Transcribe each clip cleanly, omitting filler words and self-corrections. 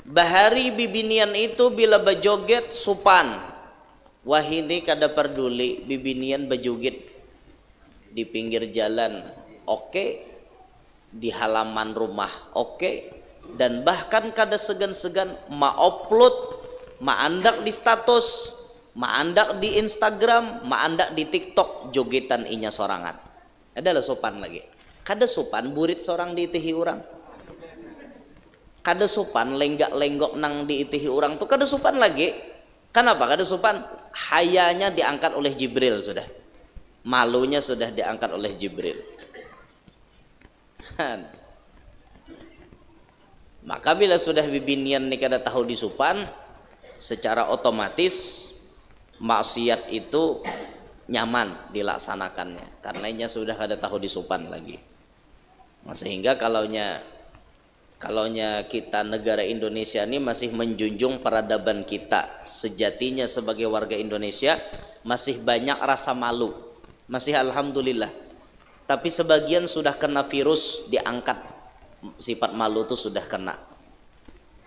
bahari bibinian itu bila bajoget supan, wahini kada peduli bibinian bajoget di pinggir jalan, oke, di halaman rumah, oke, dan bahkan kada segan-segan ma-upload, ma-andak di status, ma-andak di Instagram, ma-andak di TikTok jogetan inya sorangan. Adalah sopan lagi. Kada sopan burit seorang diitihi orang. Kada sopan lenggak-lenggok nang diitihi orang tuh kada sopan lagi. Kenapa kada sopan? Hayanya diangkat oleh Jibril sudah. Malunya sudah diangkat oleh Jibril. Maka bila sudah bibinian nih kada tahu disupan, secara otomatis maksiat itu nyaman dilaksanakannya karena inya sudah kada tahu disupan lagi. Nah, sehingga kalaunya kita negara Indonesia ini masih menjunjung peradaban kita sejatinya sebagai warga Indonesia, masih banyak rasa malu, masih alhamdulillah. Tapi sebagian sudah kena virus, diangkat sifat malu itu sudah kena.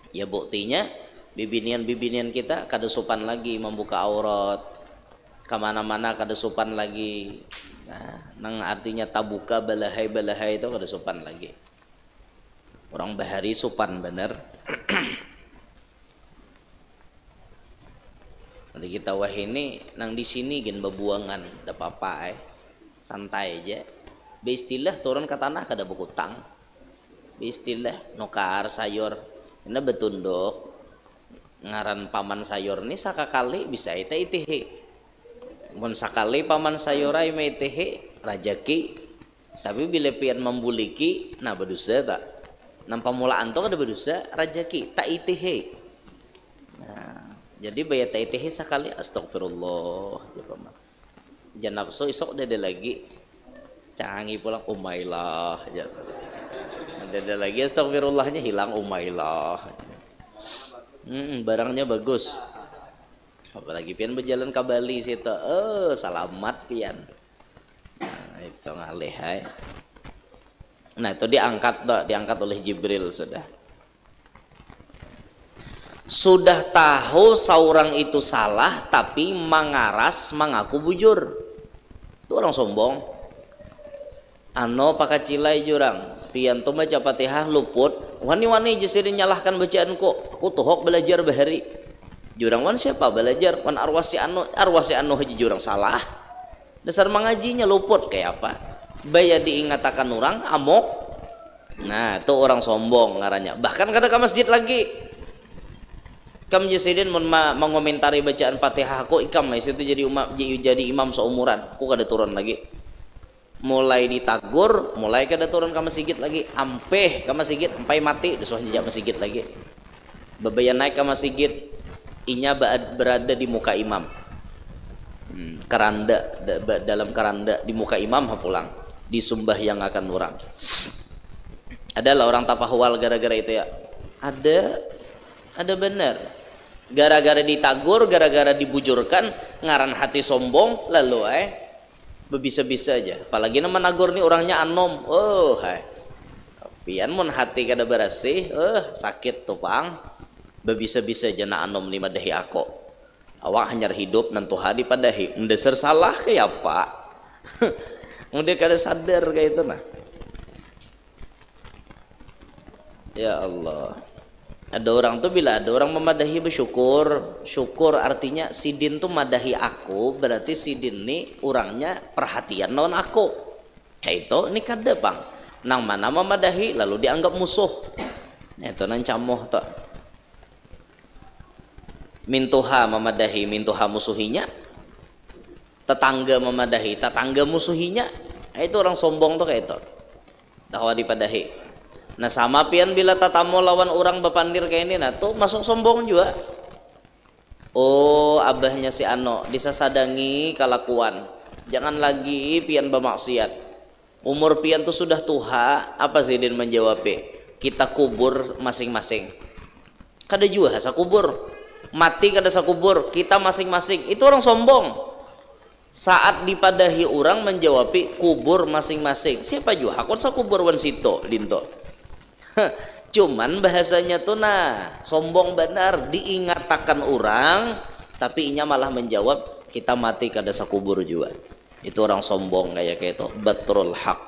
Ya buktinya bibinian kita kada sopan lagi membuka aurat, kemana-mana kada sopan lagi. Nah, nang artinya tabuka balahai itu kada sopan lagi. Orang bahari sopan bener. Nanti kita wah ini nang di sini gen bebuangan, ada apa-apa santai aja. Beistilah turun ke tanah kada bekutang. Beistilah nukar sayur, ini betunduk. Ngaran paman sayur ini sakakali bisa itihi. Mun sakali paman sayurai meitehe rajaki, tapi bila pian membuliki nah berdosa tak, nang pamulaan tuh ada berdosa rajaki tak itihe. Nah, jadi bayar tak itihe sakali astagfirullah ya paman. Jangan nafsu isok dede lagi canggih pulang umailah ya. Dede lagi astagfirullahnya hilang umailah. Barangnya bagus. Apalagi pian berjalan ke Bali situ, selamat pian. Nah, itu ngalih hai. Nah itu diangkat oleh Jibril sudah. Sudah tahu seorang itu salah tapi mengaras mengaku bujur. Itu orang sombong. Ano pakacilai jurang. Pian tu baca Fatihah luput. Wani-wani jesirin nyalahkan bacaanku. Aku tuhok belajar bahari. Jurang wan siapa belajar wan arwasi anu haji jurang salah. Dasar mengajinya luput kayak apa? Baya diingatakan orang amok. Nah, itu orang sombong ngarannya. Bahkan kada ke masjid lagi. Kam jesirin mengomentari bacaan Fatihah aku ikam itu jadi imam seumuran. Aku kada turun lagi. Mulai ditagur, mulai kada turun ke masjid lagi. Ampeh ke masjid sampai mati desuh jejak masjid lagi. Bebayan naik ke masjid, inya berada di muka imam. Dalam keranda di muka imam pulang disumbah yang akan orang. Adalah orang tapahwal gara-gara itu ya. Ada benar. Gara-gara ditagur, gara-gara dibujurkan, ngaran hati sombong, lalu bebisa-bisa aja. Apalagi nama nagur nih orangnya anom. Pian mun hati kada berasih, sakit tupang. Bebisa-bisa aja na anom ni madahi ako. Awak hanyar hidup nantu hadi padahi. Mendasar salah kayak apa? Mudah kada sadar kayak itu nah. Ya Allah. Ada orang tuh bila ada orang memadahi bersyukur, syukur artinya sidin tuh madahi aku, berarti sidin nih orangnya perhatian non aku. Kayak itu ini kada bang. Nang mana memadahi lalu dianggap musuh. Nah, itu nang camoh tuh. Mintuha memadahi, mintuha musuhinya. Tetangga memadahi, tetangga musuhinya. Nah, itu orang sombong tuh kayak itu. Dakwah dipadahi. Nah sama pian bila tatamu lawan orang bapandir kayak ini, nah tuh masuk sombong juga. Oh abahnya si Ano disasadangi kalakuan. Jangan lagi pian bermaksiat. Umur pian tuh sudah tua. Apa sih din menjawab? Kita kubur masing-masing. Kada juga sa kubur. Mati kada sa kubur. Kita masing-masing. Itu orang sombong. Saat dipadahi orang menjawab kubur masing-masing. Siapa juga? Hakon sa kubur wan sito dinto. Cuman bahasanya tuh nah sombong benar, diingatakan orang tapi inya malah menjawab kita mati kada sakubur juga. Itu orang sombong kayak itu, batrul haq,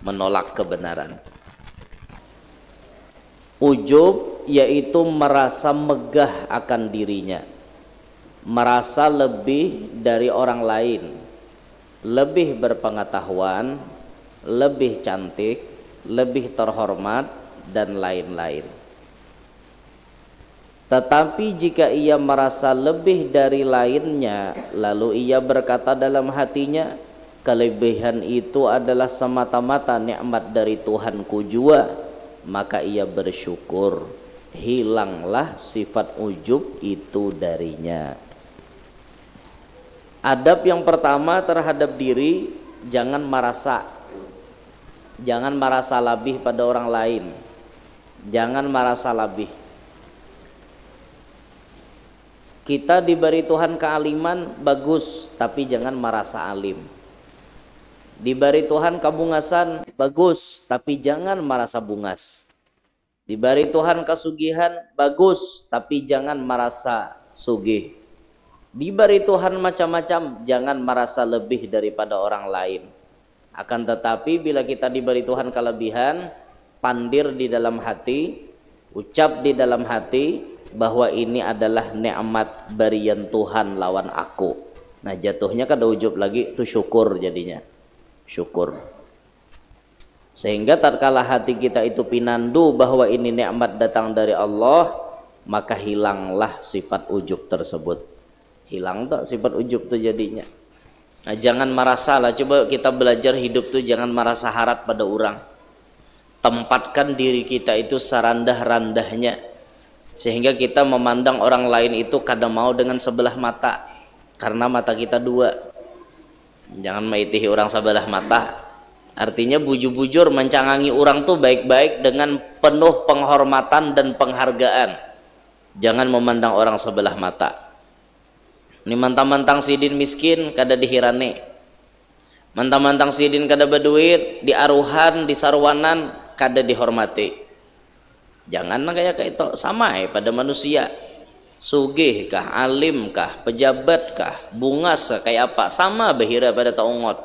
menolak kebenaran. Ujub yaitu merasa megah akan dirinya, merasa lebih dari orang lain, lebih berpengetahuan, lebih cantik, lebih terhormat, dan lain-lain. Tetapi jika ia merasa lebih dari lainnya, lalu ia berkata dalam hatinya, kelebihan itu adalah semata-mata nikmat dari Tuhanku jua, maka ia bersyukur, hilanglah sifat ujub itu darinya. Adab yang pertama terhadap diri, jangan merasa lebih pada orang lain. Jangan merasa lebih. Kita diberi Tuhan kealiman bagus, tapi jangan merasa alim. Diberi Tuhan kabungasan bagus, tapi jangan merasa bungas. Diberi Tuhan kesugihan bagus, tapi jangan merasa sugih. Diberi Tuhan macam-macam, jangan merasa lebih daripada orang lain. Akan tetapi bila kita diberi Tuhan kelebihan, pandir di dalam hati, ucap di dalam hati bahwa ini adalah nikmat berian Tuhan lawan aku. Nah jatuhnya kada ujub lagi, itu syukur jadinya. Syukur. Sehingga tatkala hati kita itu pinandu bahwa ini nikmat datang dari Allah, maka hilanglah sifat ujub tersebut. Hilang tak sifat ujub itu jadinya. Nah, jangan merasa lah, coba kita belajar hidup tuh jangan merasa harap pada orang. Tempatkan diri kita itu serendah-rendahnya, sehingga kita memandang orang lain itu kadang mau dengan sebelah mata, karena mata kita dua. Jangan maitihi orang sebelah mata. Artinya bujur-bujur mencangangi orang tuh baik-baik dengan penuh penghormatan dan penghargaan. Jangan memandang orang sebelah mata. Ini mantang-mantang sidin miskin kada dihirani, mantang-mantang sidin kada berduit, di aruhan, di sarwanan kada dihormati. Jangan kayak itu. Sama pada manusia, sugih kah, alim kah, pejabat kah, bungas kah, kayak apa, sama behira pada taungot.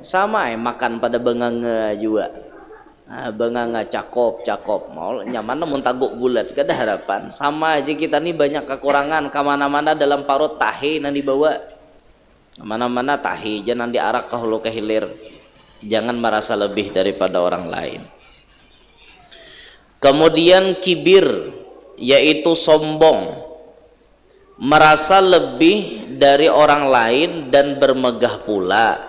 Sama makan pada benganga juga. Benganga cakop mau nyaman namun taguk bulat kada harapan. Sama aja kita nih banyak kekurangan, kemana-mana dalam parut tahi nan dibawa, kemana-mana tahi jangan diarak ke hulu ke hilir. Jangan merasa lebih daripada orang lain. Kemudian kibir yaitu sombong, merasa lebih dari orang lain dan bermegah pula.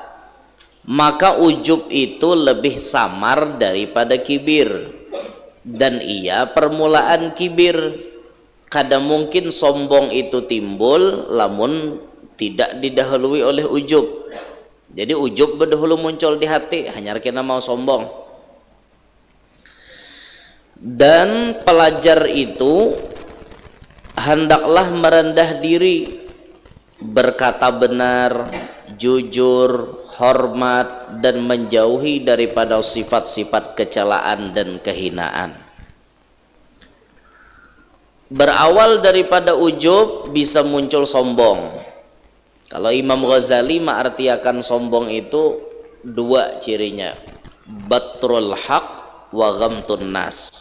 Maka ujub itu lebih samar daripada kibir, dan ia permulaan kibir. Kadang mungkin sombong itu timbul lamun tidak didahului oleh ujub. Jadi ujub berdahulu muncul di hati, hanya kena mau sombong. Dan pelajar itu hendaklah merendah diri, berkata benar, jujur, hormat, dan menjauhi daripada sifat-sifat kecelaan dan kehinaan. Berawal daripada ujub bisa muncul sombong. Kalau Imam Ghazali mengartikan sombong itu dua cirinya, batrul haq wa ghamtun nas.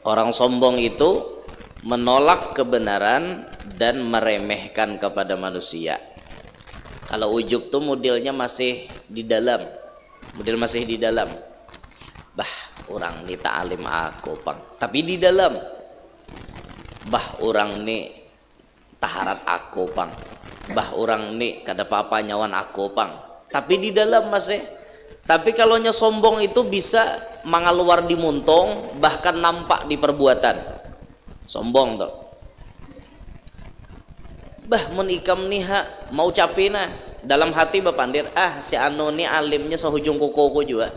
Orang sombong itu menolak kebenaran dan meremehkan kepada manusia. Kalau ujub tuh modelnya masih di dalam, bah orang ini tak alim aku pang, tapi di dalam, bah orang ini taharat aku pang, bah orang ini kada apa-apa nyawan aku pang, tapi di dalam masih. Tapi kalau nya sombong itu bisa mengaluar di muntong, bahkan nampak di perbuatan. Sombong tuh. Bah mun ikam nih mau capina dalam hati bapandir, si anu nih alimnya sehujung kuku juga,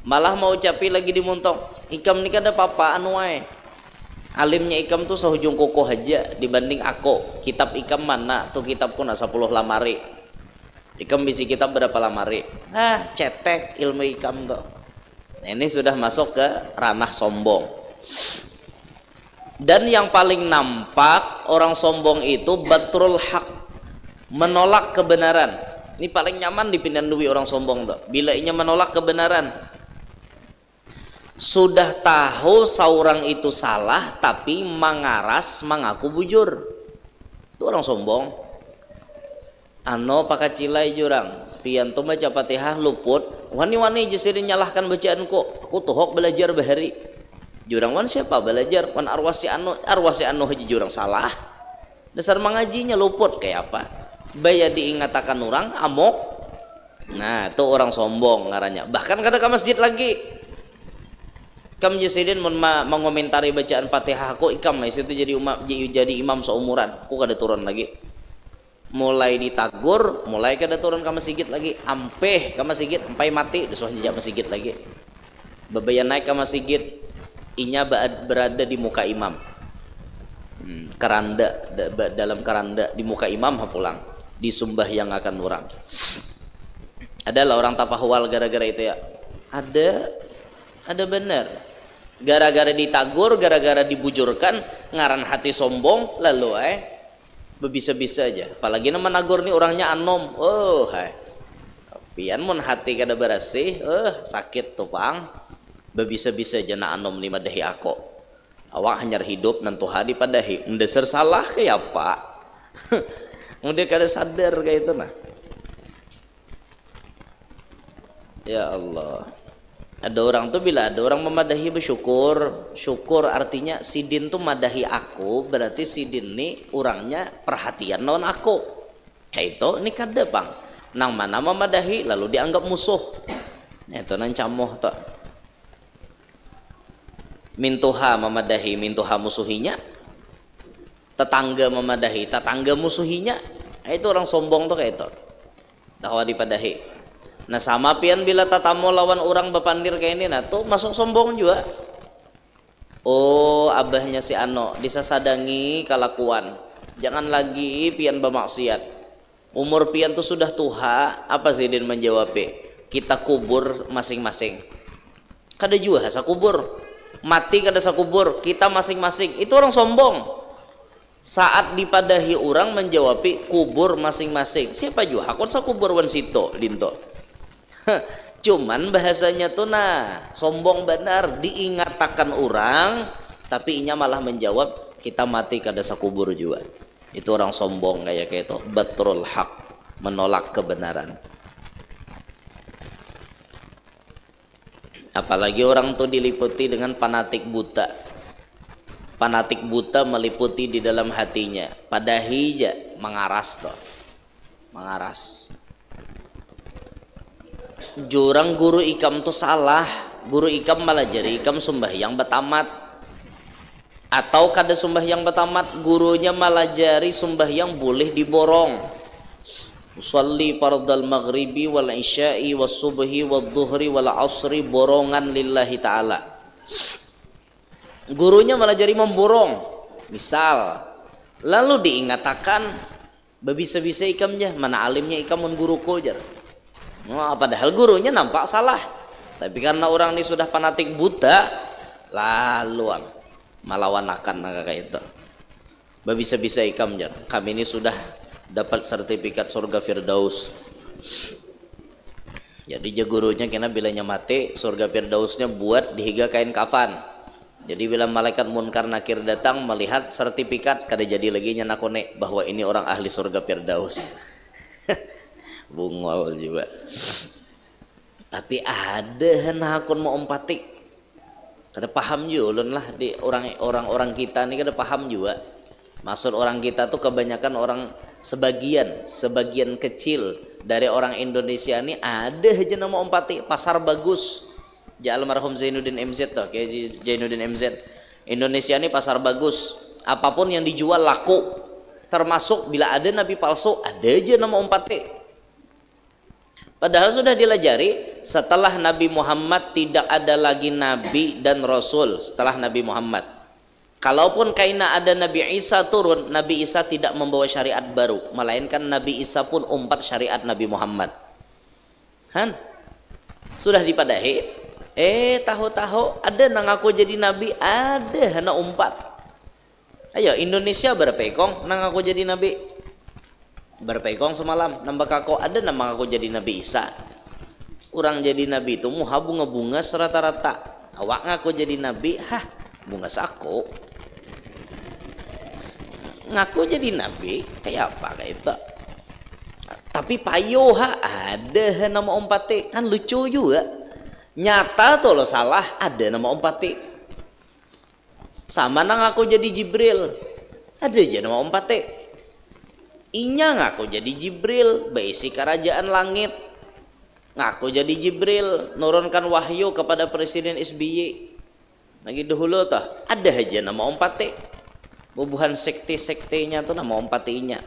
malah mau capi lagi di muntong. Ikam nih kada apa-apa anu wae, alimnya ikam tuh sehujung kuku aja dibanding aku. Kitab ikam mana tuh, kitabku nak 10 lamari, ikam bisi kitab berapa lamari, cetek ilmu ikam tuh. Ini sudah masuk ke ranah sombong. Dan yang paling nampak orang sombong itu batrul haq, menolak kebenaran. Ini paling nyaman dipindahan duit orang sombong tuh. Bila inya menolak kebenaran. Sudah tahu seorang itu salah tapi mengaras mengaku bujur. Itu orang sombong. Ano pakacilai jurang. Pian tu baca Fatihah luput. Wani-wani justru nyalahkan bacaan kok. Aku tuhok belajar bahari. Jurang wan siapa belajar? Wan arwasi anu haji jurang salah. Dasar mengajinya luput kayak apa? Baya diingatakan orang amok. Nah, itu orang sombong ngarannya. Bahkan kadang ke masjid lagi. Kam jasidin mengomentari bacaan Fatihah aku ikam itu jadi imam seumuran. Aku kada turun lagi. Mulai ditagur, mulai kada turun ke masjid lagi. Ampeh ke masjid sampai mati desuh jejak masjid lagi. Bebayan naik ke masjid, inya berada di muka imam. Keranda dalam keranda di muka imam pulang disumbah yang akan orang. Adalah orang tapahwal gara-gara itu ya. Ada benar. Gara-gara ditagur, gara-gara dibujurkan, ngaran hati sombong, lalu bebisa-bisa aja. Apalagi nama nagur nih orangnya anom. Oh, hai. Pian mun hati kada berasih, sakit tuh pang. Bebisa-bisa aja na anom lima dahi aku. Awak hanyar hidup nan Tuhan dipadahi. Mendasar salah kayak apa? Kemudian kada sadar kayak itu nah. Ya Allah. Ada orang tuh bila ada orang memadahi bersyukur. Syukur artinya sidin tuh madahi aku, berarti sidin nih orangnya perhatian lawan aku. Kayak itu ini kada bang. Nang mana memadahi lalu dianggap musuh. Nah itu nan camoh tuh. Mintuha memadahi, mintuha musuhinya. Tetangga memadahi, tetangga musuhinya. Itu orang sombong tuh kayak itu. Dakwa dipadahi. Nah sama pian bila tatamu lawan orang bepandir kayak ini, nah tuh masuk sombong juga. Oh abahnya si Ano disasadangi kalakuan. Jangan lagi pian bermaksiat. Umur pian tuh sudah tua. Apa sih din menjawab? Kita kubur masing-masing. Kada juga sa kubur. Mati kada sa kubur. Kita masing-masing. Itu orang sombong. Saat dipadahi orang menjawab kubur masing-masing. Siapa juga? Hakon sa kubur wan sito dinto. Cuman bahasanya tuh nah sombong benar diingatakan orang tapi inya malah menjawab kita mati kada sakubur juga. Itu orang sombong kayak itu batrul haq, menolak kebenaran. Apalagi orang tuh diliputi dengan fanatik buta. Fanatik buta meliputi di dalam hatinya. Pada hija mengaras tuh. Mengaras. Jurang guru ikam tuh salah. Guru ikam malah jadi ikam sembahyang betamat. Atau kada sembahyang betamat, gurunya malah jari sembahyang boleh diborong. Usalli fardal maghribi wal isya'i was subhi wal dhuhri wal asri borongan lillahi ta'ala. Gurunya malah jari memborong. Misal, lalu diingatakan babisa-bisa ikamnya, mana alimnya ikam mun guruku jar. Nah, padahal gurunya nampak salah. Tapi karena orang ini sudah fanatik buta, lalu malawanakan kayak itu. Babisa-bisa ikam jar. Kami ini sudah dapat sertifikat surga Firdaus. Jadi gurunya kena bilanya mati surga Firdausnya buat dihiga kain kafan. Jadi bila malaikat munkar nakir datang melihat sertifikat kada jadi lagi nyanakone bahwa ini orang ahli surga Firdaus. Bungol juga. Tapi ada hakun mau empatik. Kada paham juga ulun lah di orang-orang kita ini kada paham juga. Maksud orang kita tuh kebanyakan orang sebagian kecil dari orang Indonesia ini ada aja nama empati pasar bagus. Ja almarhum Zainuddin MZ tuh kayak Zainuddin MZ. Indonesia ini pasar bagus. Apapun yang dijual laku. Termasuk bila ada nabi palsu ada aja nama empati. Padahal sudah dilajari setelah Nabi Muhammad tidak ada lagi nabi dan rasul setelah Nabi Muhammad. Kalaupun kaina ada Nabi Isa turun, Nabi Isa tidak membawa syariat baru, melainkan Nabi Isa pun umpat syariat Nabi Muhammad. Kan? Sudah dipadahi. Tahu-tahu ada nang ngaku jadi nabi, ada na umpat. Ayo Indonesia berapa ekong nang ngaku jadi nabi? Berapa ekong semalam nambah kako ada nama ngaku jadi Nabi Isa. Orang jadi nabi itu muha bunga-bunga serata-rata. Awak ngaku jadi nabi, bunga sako. Ngaku jadi nabi kayak apa kayak itu. Tapi payo ada nama ompate kan lucu juga. Nyata tuh lo salah ada nama ompate. Sama nang aku jadi Jibril ada aja nama ompate. Inya ngaku jadi Jibril berisi kerajaan langit. Ngaku jadi Jibril nurunkan wahyu kepada Presiden SBY. Lagi dahulu tuh ada aja nama ompate. Bubuhan sekte-sektenya tuh nama ompatinya.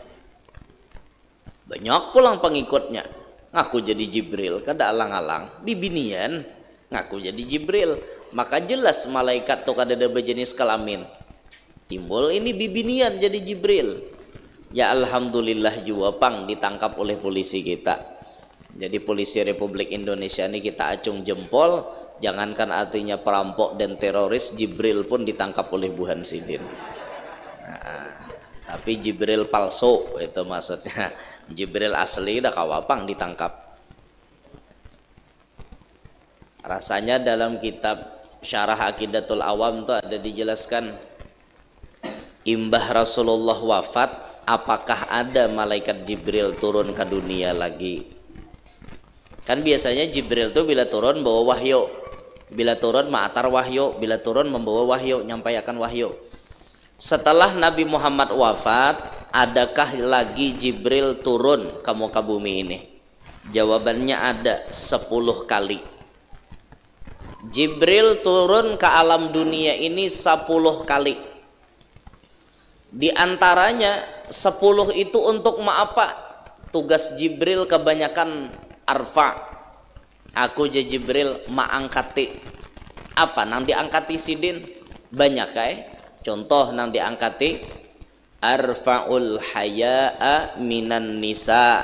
Banyak pulang pengikutnya. Ngaku jadi Jibril kada alang-alang bibinian ngaku jadi Jibril. Maka jelas malaikat tuh kada ada berjenis kelamin. Timbul ini bibinian jadi Jibril. Ya alhamdulillah juga pang ditangkap oleh polisi kita. Jadi polisi Republik Indonesia ini kita acung jempol. Jangankan artinya perampok dan teroris, Jibril pun ditangkap oleh Bu Hansidin. Tapi Jibril palsu itu maksudnya. Jibril asli dah kawapang ditangkap. Rasanya dalam kitab Syarah Aqidatul Awam itu ada dijelaskan imbah Rasulullah wafat, apakah ada malaikat Jibril turun ke dunia lagi? Kan biasanya Jibril tuh bila turun bawa wahyu, bila turun ma'atar wahyu, bila turun membawa wahyu, nyampaikan wahyu. Setelah Nabi Muhammad wafat, adakah lagi Jibril turun ke muka bumi ini? Jawabannya ada 10 kali. Jibril turun ke alam dunia ini 10 kali. Di antaranya 10 itu untuk apa? Tugas Jibril kebanyakan arfa. Aku je Jibril ma'angkati. Apa nang diangkati sidin? Banyak Contoh nang diangkati arfa'ul haya'a minan nisa.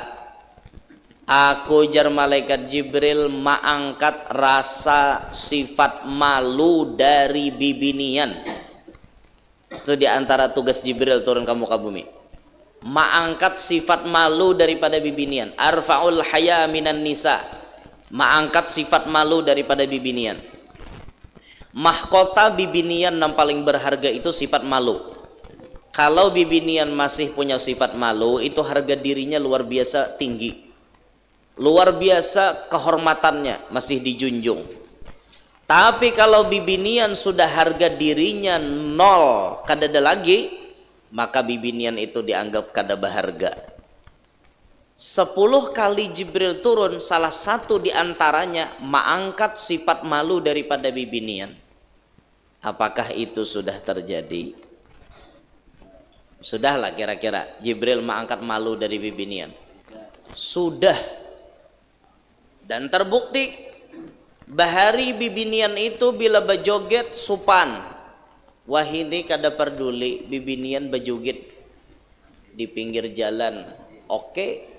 Aku jar malaikat Jibril ma'angkat rasa sifat malu dari bibinian. Itu diantara tugas Jibril turun ke muka bumi. Ma'angkat sifat malu daripada bibinian. Arfa'ul haya minan nisa. Ma'angkat sifat malu daripada bibinian. Mahkota bibinian yang paling berharga itu sifat malu. Kalau bibinian masih punya sifat malu, itu harga dirinya luar biasa tinggi. Luar biasa kehormatannya masih dijunjung. Tapi kalau bibinian sudah harga dirinya nol, kada ada lagi, maka bibinian itu dianggap kada berharga. 10 kali Jibril turun, salah satu diantaranya mengangkat sifat malu daripada bibinian. Apakah itu sudah terjadi? Sudahlah kira-kira Jibril mengangkat malu dari bibinian. Sudah. Dan terbukti bahari bibinian itu bila berjoget supan. Wahini kada peduli bibinian berjoget di pinggir jalan, oke.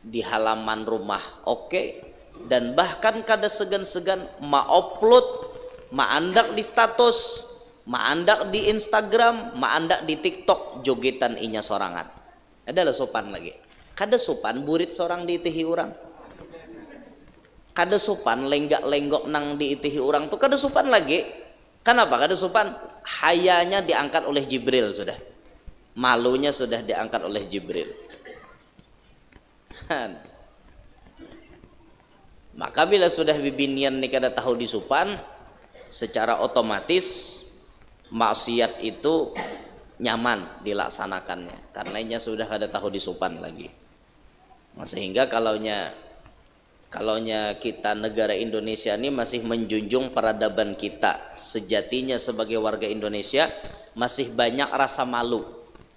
Di halaman rumah, oke. Dan bahkan kada segan-segan ma-upload, ma-andak di status, ma-andak di Instagram, ma-andak di TikTok jogetan inya sorangan. Adalah sopan lagi. Kada sopan burit seorang diitihi orang. Kada sopan lenggak-lenggok nang diitihi orang tuh kada sopan lagi. Kenapa kada sopan? Hayanya diangkat oleh Jibril sudah. Malunya sudah diangkat oleh Jibril. Maka bila sudah bibinian ni kada tahu disupan, secara otomatis maksiat itu nyaman dilaksanakannya karena inya sudah kada tahu disupan lagi. Sehingga kalaunya kita negara Indonesia ini masih menjunjung peradaban kita, sejatinya sebagai warga Indonesia masih banyak rasa malu,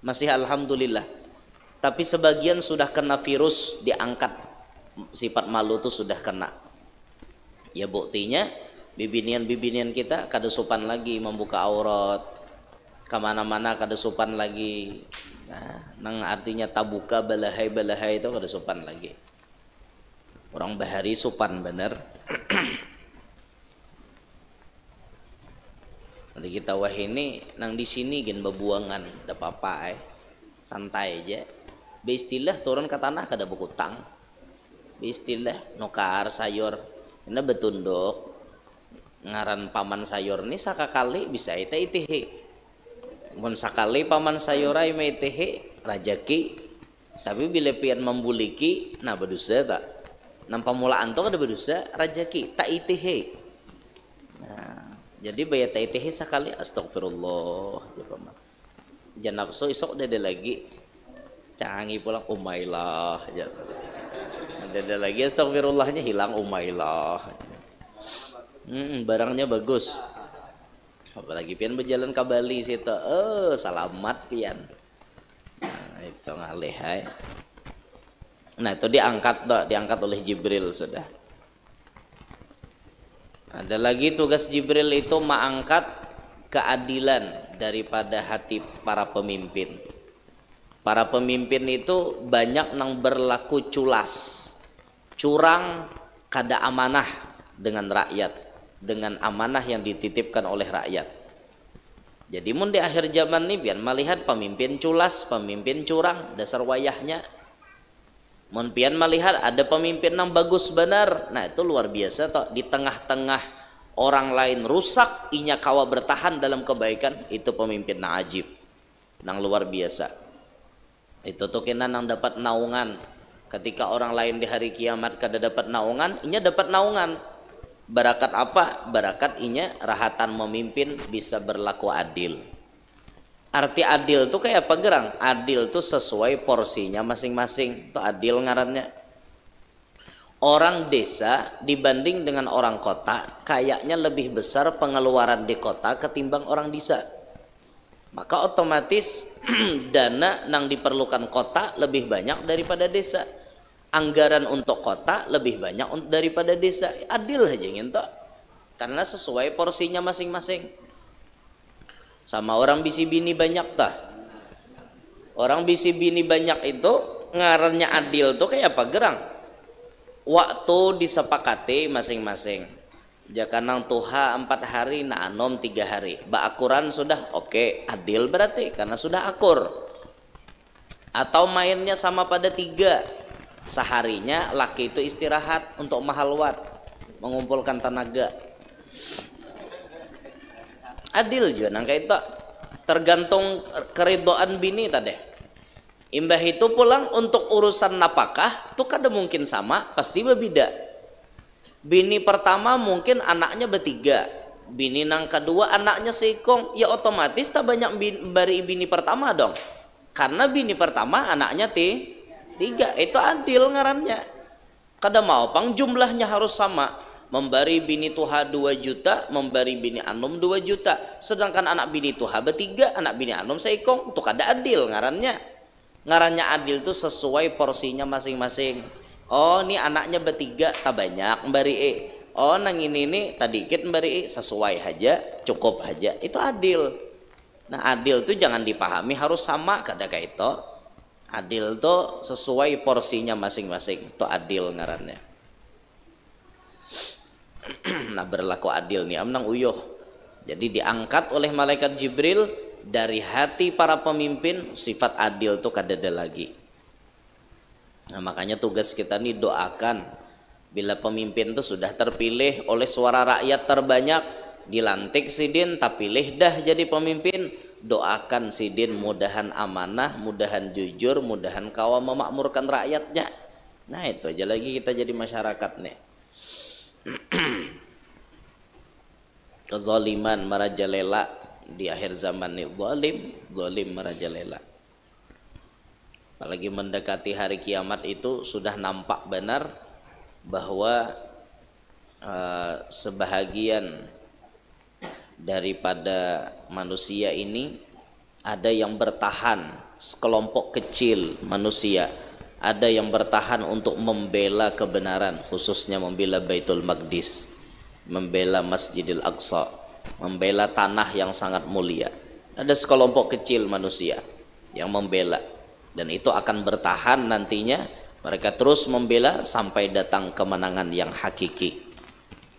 masih alhamdulillah. Tapi sebagian sudah kena virus, diangkat sifat malu itu sudah kena. Ya buktinya bibinian-bibinian kita kada sopan lagi membuka aurat, kemana-mana kada sopan lagi. Nah, nang artinya tabuka balahai-balahai itu kada sopan lagi. Orang bahari sopan bener. Nanti kita wah ini nang di sini gen bebuangan, ada apa-apa santai aja. Beistilah turun ke tanah kada bekutang. Beistilah nukar sayur, ini betunduk ngaran paman sayur ini sakakali bisa itehe. Mun sakali paman sayurai meitehe rajaki, tapi bila pian membuliki, nah berdosa tak. Nang pamulaan tuh kada berdosa rajaki tak itehe. Nah, jadi bayar tak itehe sakali astagfirullah. Jangan nafsu isok dede lagi. Canggih pulang umailah. Dede lagi astagfirullahnya hilang umailah. Barangnya bagus. Apalagi pian berjalan ke Bali situ, selamat pian. Nah, itu ngalih hai. Nah itu diangkat oleh Jibril sudah. Ada lagi tugas Jibril itu mengangkat keadilan daripada hati para pemimpin. Para pemimpin itu banyak nang berlaku culas, curang kada amanah dengan rakyat, dengan amanah yang dititipkan oleh rakyat. Jadi mun di akhir zaman ini pian melihat pemimpin culas, pemimpin curang, dasar wayahnya. Mun pian melihat ada pemimpin yang bagus benar, nah itu luar biasa toh. Di tengah-tengah orang lain rusak, inya kawa bertahan dalam kebaikan, itu pemimpin nang ajib, nang luar biasa. Itu tuh kena nang dapat naungan. Ketika orang lain di hari kiamat kada dapat naungan, inya dapat naungan. Barakat apa? Barakat inya rahatan memimpin bisa berlaku adil. Arti adil tuh kayak apa gerang? Adil tuh sesuai porsinya masing-masing. Itu adil ngarannya. Orang desa dibanding dengan orang kota kayaknya lebih besar pengeluaran di kota ketimbang orang desa. Maka otomatis dana yang diperlukan kota lebih banyak daripada desa. Anggaran untuk kota lebih banyak daripada desa. Adil aja gitu. Karena sesuai porsinya masing-masing. Sama orang bisi bini banyak tah. Orang bisi bini banyak itu ngarannya adil tuh kayak apa gerang? Waktu disepakati masing-masing. Jika nang tuha 4 hari, na anom 3 hari. Baakuran sudah oke, adil berarti karena sudah akur. Atau mainnya sama pada 3. Seharinya laki itu istirahat untuk mahalwat, mengumpulkan tenaga. Adil juga nang itu tergantung keridoan bini tadi. Imbah itu pulang untuk urusan napakah tuh kada mungkin sama, pasti berbeda. Bini pertama mungkin anaknya bertiga, bini nang kedua anaknya seikong, ya otomatis tak banyak bari bini pertama dong. Karena bini pertama anaknya 3, itu adil ngarannya. Kada mau pang jumlahnya harus sama. Membari bini tuha 2 juta, membari bini anom 2 juta. Sedangkan anak bini tuha 3, anak bini anom seikong. Itu kada adil ngarannya. Ngarannya adil itu sesuai porsinya masing-masing. Oh ini anaknya 3, tak banyak membari Oh nang ini tadikit membari sesuai aja, cukup aja. Itu adil. Nah adil itu jangan dipahami harus sama, kada kayak itu. Adil itu sesuai porsinya masing-masing. Itu adil ngarannya. Nah berlaku adil nih amnang uyuh. Jadi diangkat oleh malaikat Jibril dari hati para pemimpin sifat adil tuh kada ada lagi. Nah makanya tugas kita nih doakan bila pemimpin tuh sudah terpilih oleh suara rakyat terbanyak, dilantik sidin tak pilih dah jadi pemimpin, doakan sidin mudahan amanah, mudahan jujur, mudahan kawa memakmurkan rakyatnya. Nah itu aja lagi kita jadi masyarakat nih. Kezaliman merajalela di akhir zaman ini, zalim merajalela. Apalagi mendekati hari kiamat itu sudah nampak benar bahwa sebahagian daripada manusia ini ada yang bertahan, sekelompok kecil manusia ada yang bertahan untuk membela kebenaran, khususnya membela Baitul Maqdis, membela Masjidil Aqsa, membela tanah yang sangat mulia. Ada sekelompok kecil manusia yang membela, dan itu akan bertahan nantinya. Mereka terus membela sampai datang kemenangan yang hakiki.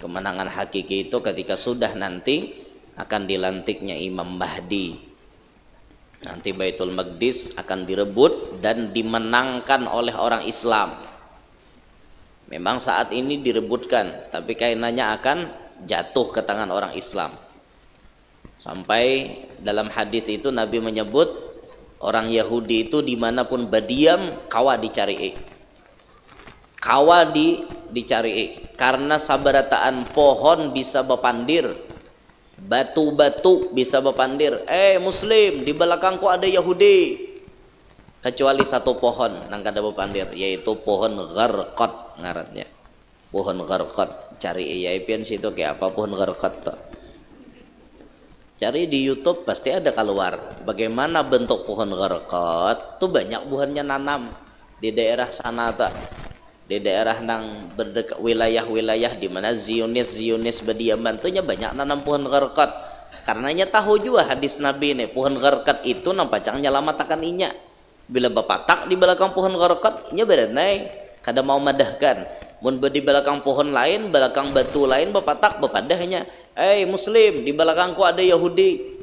Kemenangan hakiki itu ketika sudah nanti akan dilantiknya Imam Mahdi. Nanti Baitul Maqdis akan direbut dan dimenangkan oleh orang Islam. Memang saat ini direbutkan, tapi kainannya akan jatuh ke tangan orang Islam. Sampai dalam hadis itu Nabi menyebut orang Yahudi itu dimanapun berdiam kawa dicari, kawa dicari, karena sabarataan pohon bisa bepandir, batu-batu bisa bepandir. Muslim, di belakangku ada Yahudi, kecuali satu pohon nang kada bepandir, yaitu pohon gharqad ngarannya. Pohon gharqad, cari pian situ kayak apa pohon gharqad tuh. Cari di YouTube pasti ada keluar bagaimana bentuk pohon gharqad tuh. Banyak buahnya nanam di daerah sana tuh, di daerah nang berdekat wilayah-wilayah di mana Zionis berdiaman tuhnya banyak nanam pohon gharqad. Karenanya tahu juga hadis Nabi nih, pohon gharqad itu nampaknya lamatakan inya. Bila bapatak di belakang pohon gharqad inya berenai kada mau madahkan. Mun di belakang pohon lain, belakang batu lain bapatak bapadahnya. Muslim, di belakangku ada Yahudi.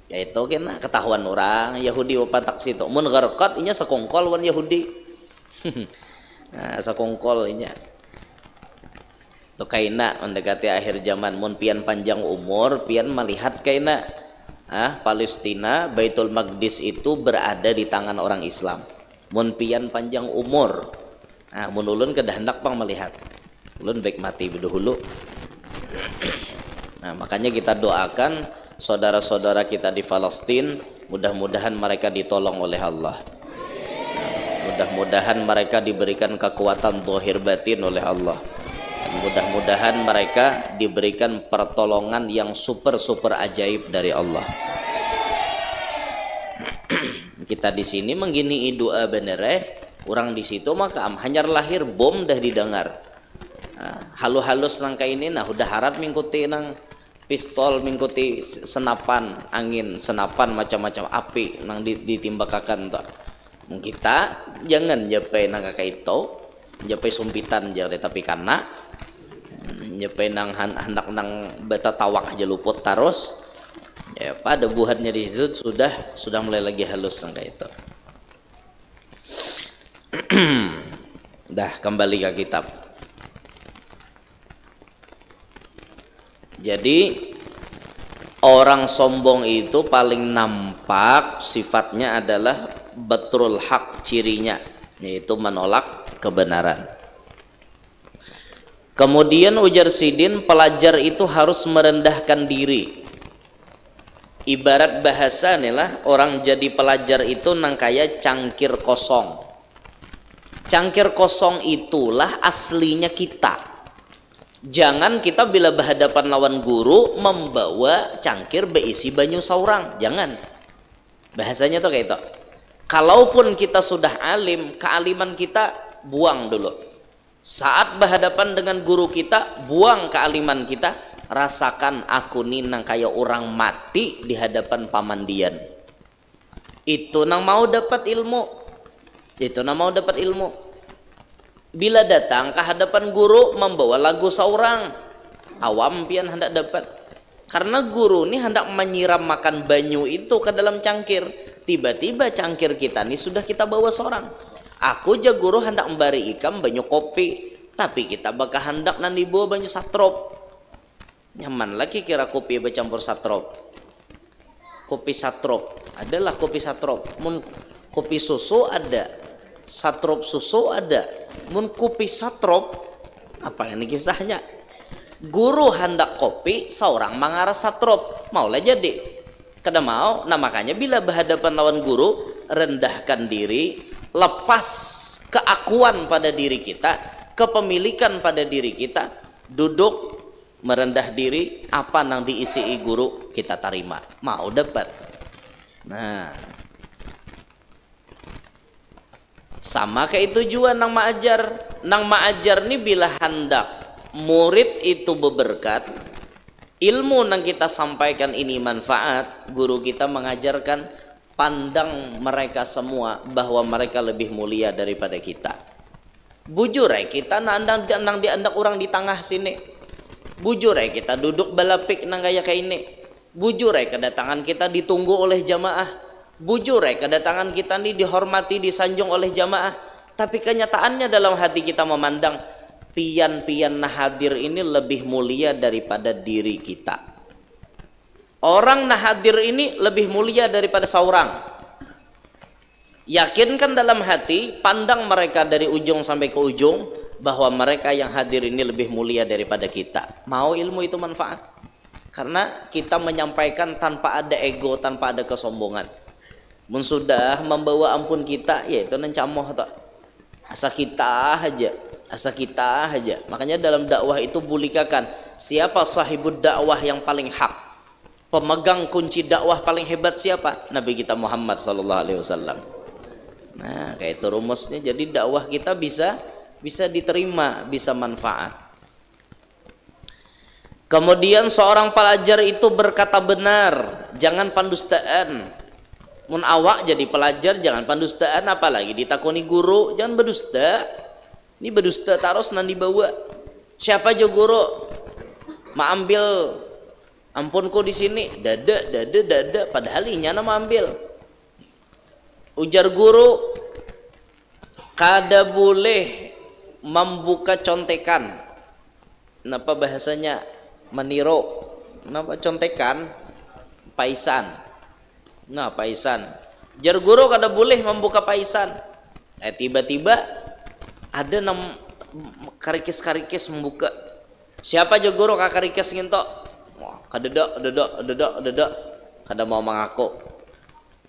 Ya itu kena ketahuan orang Yahudi bapatak situ. Mun gharqad inya sakongkol wan Yahudi. Nah, sakongkol inya. Tuh kaina mendekati akhir zaman, mun pian panjang umur, pian melihat kaina Palestina, Baitul Maqdis itu berada di tangan orang Islam. Mun pian panjang umur, mun ulun kedah hendak pang melihat, ulun baik mati dahulu. Nah, makanya kita doakan saudara-saudara kita di Palestina, mudah-mudahan mereka ditolong oleh Allah. Mudah-mudahan mereka diberikan kekuatan zahir batin oleh Allah. Mudah-mudahan mereka diberikan pertolongan yang super ajaib dari Allah. Kita di sini menggini doa bener orang di situ maka hanyar lahir bom dah didengar. Halus-halus nangka ini udah harap mengikuti nang pistol, mengikuti senapan angin, senapan macam-macam api nang ditimbakakan tuh. Kita jangan japai nang kakak itu, japai sumpitan jangan, tapi karena japai nang hendak nang beta tawak aja luput terus. Ya pada buahnya di situ sudah mulai lagi halus nang kayak itu. Dah kembali ke kitab. Jadi orang sombong itu paling nampak sifatnya adalah batrul haq, cirinya yaitu menolak kebenaran. Kemudian ujar Sidin, pelajar itu harus merendahkan diri. Ibarat bahasa nih lah, orang jadi pelajar itu nang kaya cangkir kosong. Cangkir kosong itulah aslinya kita. Jangan kita bila berhadapan lawan guru membawa cangkir berisi banyu saurang, jangan. Bahasanya tuh kayak itu. Kalaupun kita sudah alim, kealiman kita buang dulu. Saat berhadapan dengan guru kita, buang kealiman kita. Rasakan aku nih nang kayak orang mati di hadapan pamandian. Itu nang mau dapat ilmu. Itu nang mau dapat ilmu. Bila datang ke hadapan guru membawa lagu saurang, awam pian hendak dapat. Karena guru ini hendak menyiram makan banyu itu ke dalam cangkir. Tiba-tiba cangkir kita nih sudah kita bawa seorang. Aku ja guru hendak memberi ikam banyu kopi, tapi kita bakal hendak nanti bawa banyu satrop. Nyaman lagi kira kopi bercampur satrop. Kopi satrop adalah kopi satrop. Mun kopi susu ada, satrop susu ada. Mun kopi satrop, apa ini kisahnya? Guru hendak kopi, seorang mengarah satrop, maulah jadi. Kada mau, nah makanya bila berhadapan lawan guru, rendahkan diri, lepas keakuan pada diri kita, kepemilikan pada diri kita, duduk merendah diri, apa nang diisi guru kita terima, mau dapat. Nah, sama kayak itu juga nang maajar nih bila hendak murid itu berberkat, ilmu nang kita sampaikan ini manfaat, guru kita mengajarkan pandang mereka semua bahwa mereka lebih mulia daripada kita. Bujur kita nang diandak orang di tengah sini. Bujur kita duduk balapik nang kayak ini. Bujur kedatangan kita ditunggu oleh jamaah. Bujur kedatangan kita ini dihormati, disanjung oleh jamaah. Tapi kenyataannya dalam hati kita memandang pian-pian nah hadir ini lebih mulia daripada diri kita. Orang nah hadir ini lebih mulia daripada seorang. Yakinkan dalam hati, pandang mereka dari ujung sampai ke ujung, bahwa mereka yang hadir ini lebih mulia daripada kita. Mau ilmu itu manfaat? Karena kita menyampaikan tanpa ada ego, tanpa ada kesombongan. Mun sudah membawa ampun kita, ya itu nencamoh tak. Asa kita aja. Makanya dalam dakwah itu bulikakan, siapa sahibud dakwah yang paling hak, pemegang kunci dakwah paling hebat siapa? Nabi kita Muhammad SAW. Nah, kayak itu rumusnya. Jadi dakwah kita bisa diterima, bisa manfaat. Kemudian seorang pelajar itu berkata benar, jangan pandustaan. Mun awak jadi pelajar jangan pandustaan, apalagi ditakoni guru, jangan berdusta. Ini berdusta terus nanti bawa. Siapa jo guru? Ma ambil ampunku di sini, dada, padahal inya nama ambil. Ujar guru, kada boleh membuka contekan. Kenapa bahasanya meniro? Kenapa contekan? Paisan. Nah, paisan. Jar guru kada boleh membuka paisan. Tiba-tiba ada karikis membuka. Siapa jo guru ka karikis nginto? Wah, kada kada mau mengaku.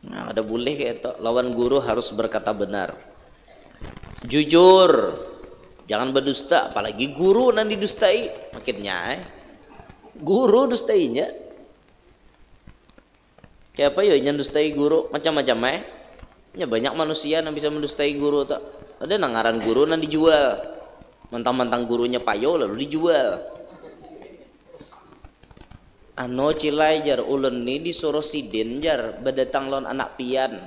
Nah, ada boleh kayak itu. Lawan guru harus berkata benar. Jujur. Jangan berdusta, apalagi guru nanti dustai. Makinnya guru dustainya. Kayak apa ya yang dustai guru? Macam-macam ya banyak manusia yang bisa mendustai guru tak. Ada nangaran guru nanti dijual. Mentang-mentang gurunya payo lalu dijual. Ano cilai jar ulun ni disuruh sidin jar berdatang lawan anak pian.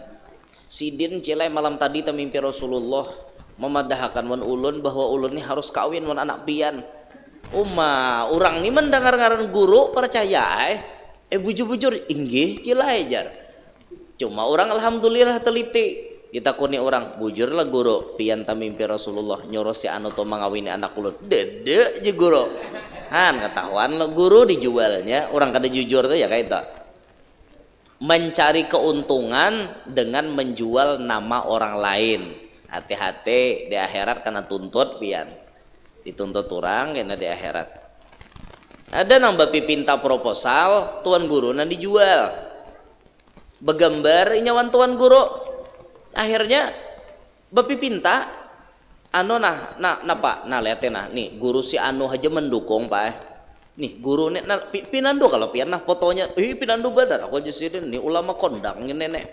Sidin cilai malam tadi temimpi Rasulullah memadahkan wan ulun bahwa ulun ni harus kawin wan anak pian. Orang ni mendengar ngaran guru percaya bujur-bujur inggih cilai jar. Cuma orang alhamdulillah teliti. Ditakuni orang, bujurlah guru pian temimpi Rasulullah nyuruh si anu to mangawini anak ulun. Dede je guru. Han ketahuan lo guru dijualnya, orang kada jujur tuh ya kayak itu. Mencari keuntungan dengan menjual nama orang lain. Hati-hati di akhirat karena tuntut pian. Dituntut orang karena di akhirat. Ada nambah pinta proposal, tuan guru nanti dijual. Begambar inyawan tuan guru. Akhirnya bapi pinta anu pak lihatin nih guru si anu aja mendukung pak nih guru nih pinando kalau pian fotonya pinando badar aku aja sidin nih ulama kondang nih nenek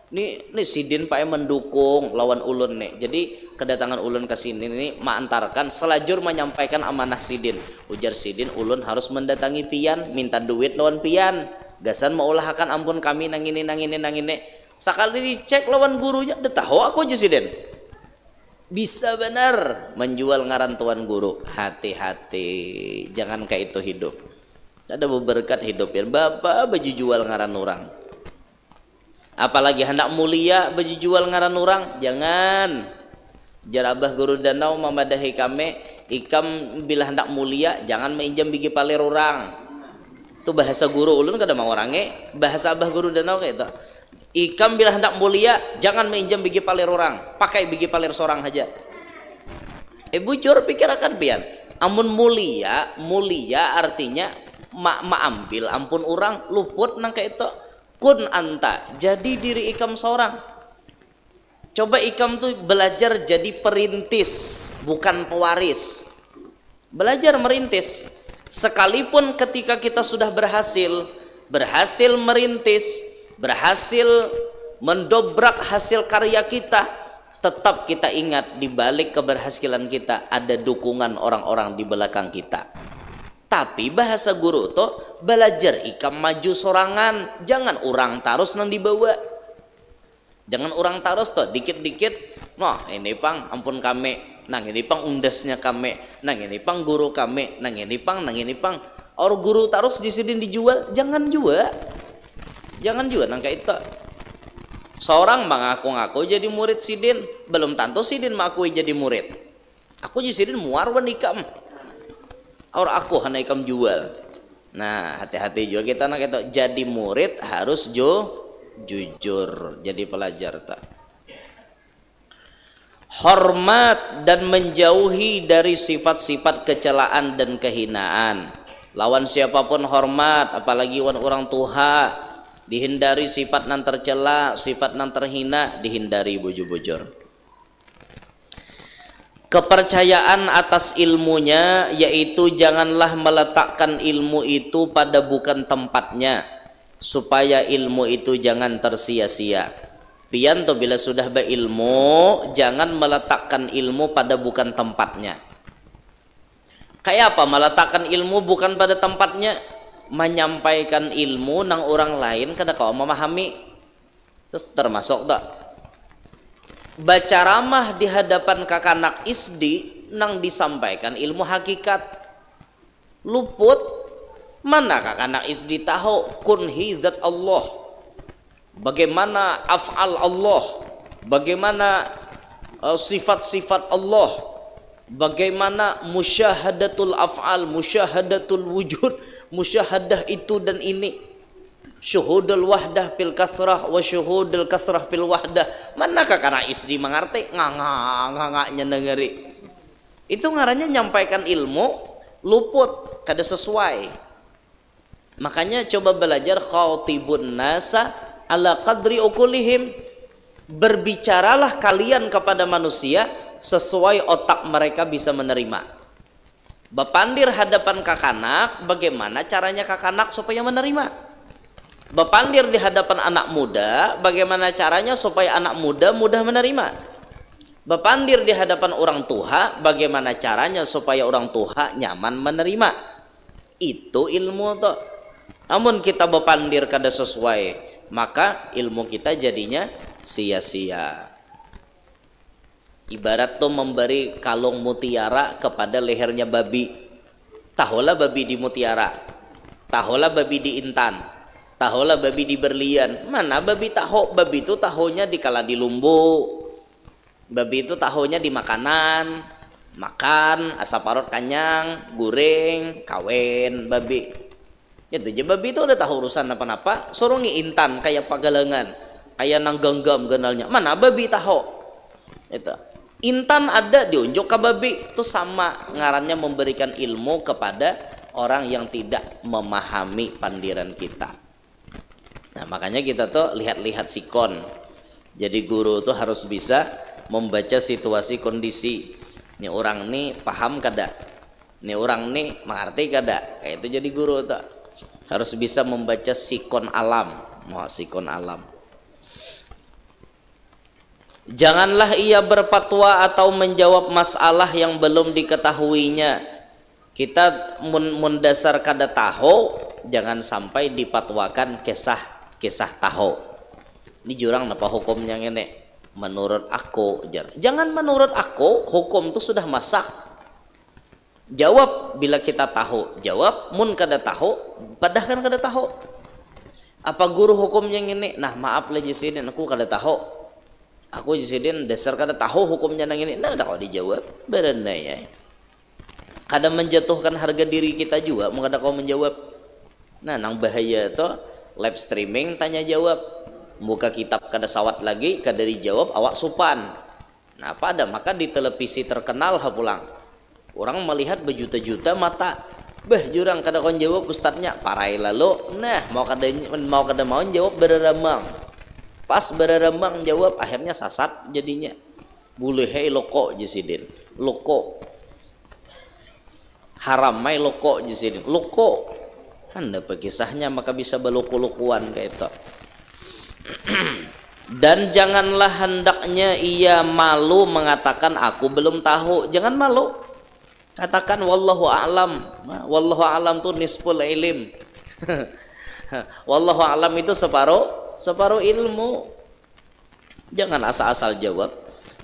nih sidin pak mendukung lawan ulun nih. Jadi kedatangan ulun ke sini nih mengantarkan selajur menyampaikan amanah sidin. Ujar sidin ulun harus mendatangi pian minta duit lawan pian gasan mau ulahkan ampun kami nangini sekali dicek lawan gurunya udah tahu aku aja sidin. Bisa benar menjual ngaran tuan guru. Hati-hati, jangan kayak itu hidup. Ada berkat hidup ya bapak baju jual ngaran orang. Apalagi hendak mulia baju jual ngaran orang, jangan. Jarabah guru danau memadahi kami ikam bila hendak mulia jangan menginjam bigi palir orang. Itu bahasa guru ulun kada mau orangnya, bahasa abah guru danau kayak itu. Ikam bila hendak mulia jangan menginjam bigi palir orang, pakai bigi palir seorang aja. Bujur pikirakan pian. Amun mulia artinya ambil ampun orang luput nang kayak itu. Kun anta jadi diri ikam seorang. Coba ikam tuh belajar jadi perintis bukan pewaris. Belajar merintis. Sekalipun ketika kita sudah berhasil merintis, berhasil mendobrak hasil karya kita, tetap kita ingat di balik keberhasilan kita ada dukungan orang-orang di belakang kita. Tapi bahasa guru tuh belajar ikam maju sorangan, jangan orang tarus nang dibawa. Jangan orang tarus tuh dikit-dikit, ini pang ampun kami, nang ini pang undasnya kami, nang ini pang guru kami, nang ini pang. Or guru terus disidin dijual, jangan juga nangka itu. Seorang mengaku-ngaku jadi murid sidin, belum tentu sidin mengakui jadi murid. Aku jadi sidin muar nikam, or aku hanya ikam jual. Nah, hati-hati juga kita nak itu. Jadi murid harus jujur, jadi pelajar tak. Hormat dan menjauhi dari sifat-sifat kecelaan dan kehinaan. Lawan siapapun hormat, apalagi orang tua. Dihindari sifat nan tercela, sifat nan terhina, dihindari bujur-bujur. Kepercayaan atas ilmunya, yaitu janganlah meletakkan ilmu itu pada bukan tempatnya, supaya ilmu itu jangan tersia-sia. Pian to bila sudah berilmu, jangan meletakkan ilmu pada bukan tempatnya. Kayak apa meletakkan ilmu bukan pada tempatnya? Menyampaikan ilmu nang orang lain kada kau memahami. Terus termasuk tak baca ramah di hadapan kakanak isdi nang disampaikan ilmu hakikat. Luput mana kakanak isdi tahu kunhi zat Allah, bagaimana af'al Allah, bagaimana sifat-sifat Allah, bagaimana musyahadatul af'al, musyahadatul wujud, musyahadah itu dan ini, syuhudul wahdah fil kasrah wa syuhudul kasrah fil wahdah. Manakah karena istri mengerti nganga-nganganya negeri itu ngarannya nyampaikan ilmu luput kada sesuai. Makanya coba belajar khatibun nasa ala qadri ukulihim, berbicaralah kalian kepada manusia sesuai otak mereka bisa menerima. Bepandir hadapan kakanak, bagaimana caranya kakanak supaya menerima. Bepandir di hadapan anak muda, bagaimana caranya supaya anak muda mudah menerima. Bepandir di hadapan orang tua, bagaimana caranya supaya orang tua nyaman menerima. Itu ilmu tuh. Namun kita bepandir kada sesuai, maka ilmu kita jadinya sia-sia. Ibarat tuh memberi kalung mutiara kepada lehernya babi. Tahulah babi di mutiara, tahulah babi di intan, tahulah babi di berlian. Mana babi tahu? Babi itu tahunya dikala di lumbu. Babi itu tahunya di makanan, makan asap parut kanyang, goreng, kawin babi. Itu aja babi itu udah tahu urusan apa-apa. Suruh intan kayak pagalengan, kayak nang genggam genalnya. Mana babi tahu? Itu. Intan ada diunjuk ke babi, itu sama ngarannya memberikan ilmu kepada orang yang tidak memahami pandiran kita. Nah makanya kita tuh lihat-lihat sikon. Jadi guru tuh harus bisa membaca situasi kondisi. Nih orang nih paham kada, nih orang nih mengerti kada. Kayak itu jadi guru tuh harus bisa membaca sikon alam, mau sikon alam. Janganlah ia berfatwa atau menjawab masalah yang belum diketahuinya. Kita mendasar kada tahu, jangan sampai dipatwakan kisah tahu. Ini jurang napa hukumnya ngene? Menurut aku, jangan menurut aku, hukum itu sudah masak. Jawab bila kita tahu, jawab mun kada tahu, padahkan kada tahu. Apa guru hukumnya ngene? Nah, maaf legislin aku kada tahu. Aku jisidin dasar kada tahu hukumnya nang ini. Nah, kalau dijawab beranda ya. Kadang menjatuhkan harga diri kita juga, mau kada kau menjawab. Nah, nang bahaya tuh live streaming tanya jawab. Buka kitab kada sawat lagi, kada dijawab awak supan. Nah, apa ada maka di televisi terkenal pulang. Orang melihat berjuta-juta mata. Bah, jurang kada kau jawab ustadznya, parai lalu. Nah, mau kada mau jawab beraramang. Pas berarambang jawab akhirnya sasat jadinya. Boleh hei loko jisidin. Loko. Haram mai loko jisidin. Loko. Anda kisahnya maka bisa beloko-lokuan kayak itu. Dan janganlah hendaknya ia malu mengatakan aku belum tahu. Jangan malu. Katakan wallahu a'lam. Wallahu a'lam tuh nisful ilim. Wallahu a'lam itu separuh ilmu. Jangan asal-asal jawab,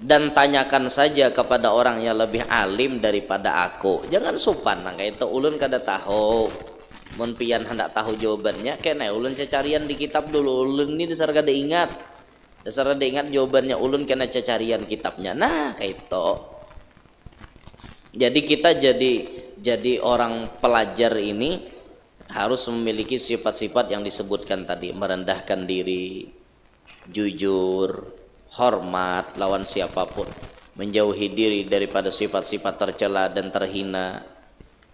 dan tanyakan saja kepada orang yang lebih alim daripada aku. Jangan sopan nah kayak itu ulun kada tahu. mun pian hendak tahu jawabannya kena ulun cacarian di kitab dulu. Ulun ini dasar kada ingat jawabannya, ulun kena cacarian kitabnya. Nah kayak itu. Jadi kita jadi orang pelajar ini harus memiliki sifat-sifat yang disebutkan tadi, merendahkan diri, jujur, hormat lawan siapapun, menjauhi diri daripada sifat-sifat tercela dan terhina.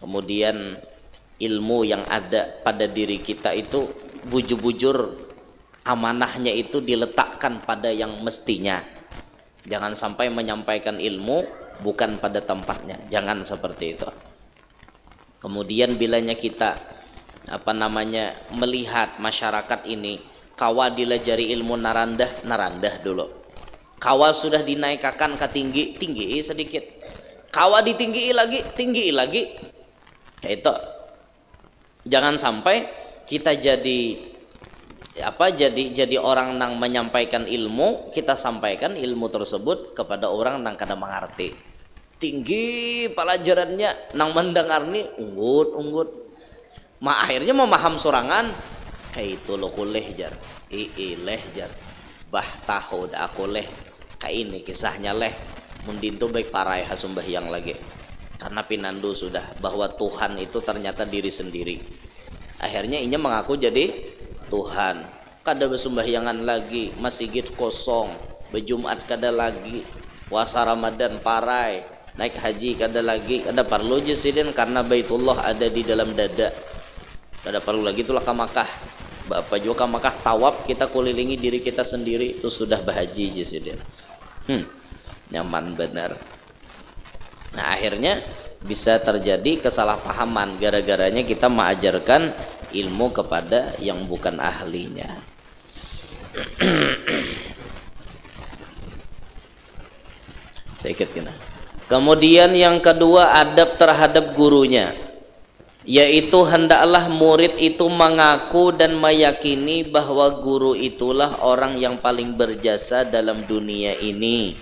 Kemudian ilmu yang ada pada diri kita itu bujur-bujur amanahnya itu diletakkan pada yang mestinya. Jangan sampai menyampaikan ilmu bukan pada tempatnya, jangan seperti itu. Kemudian bilanya kita melihat masyarakat ini kawa dilajari ilmu narandah dulu. Kawa sudah dinaikkan ke tinggi sedikit. Kawa tinggi lagi. Kayak itu. Jangan sampai kita jadi orang yang menyampaikan ilmu, kita sampaikan ilmu tersebut kepada orang yang kada mengerti. Tinggi pelajarannya nang mendengar nih unggut. Akhirnya memaham sorangan kayak itu lo kuleh jar. Leh jar. Bah tahu dah aku leh. Kayak ini kisahnya leh. Mundin tuh baik parai hasumbahyang lagi. Karena pinandu sudah bahwa Tuhan itu ternyata diri sendiri. Akhirnya inya mengaku jadi Tuhan. Kada bersembahyangan lagi, masjid kosong, berjumat kada lagi, puasa Ramadan parai, naik haji kada lagi, kada perlu jesiden karena Baitullah ada di dalam dada. Kada perlu lagi itulah ke Makkah. Bapak juga ke Makkah tawaf, kita kelilingi diri kita sendiri, itu sudah bahaji jesiden. Nyaman benar. Nah akhirnya bisa terjadi kesalahpahaman gara-garanya kita mengajarkan ilmu kepada yang bukan ahlinya. Sedikit kena. Kemudian yang kedua, adab terhadap gurunya, yaitu hendaklah murid itu mengaku dan meyakini bahwa guru itulah orang yang paling berjasa dalam dunia ini,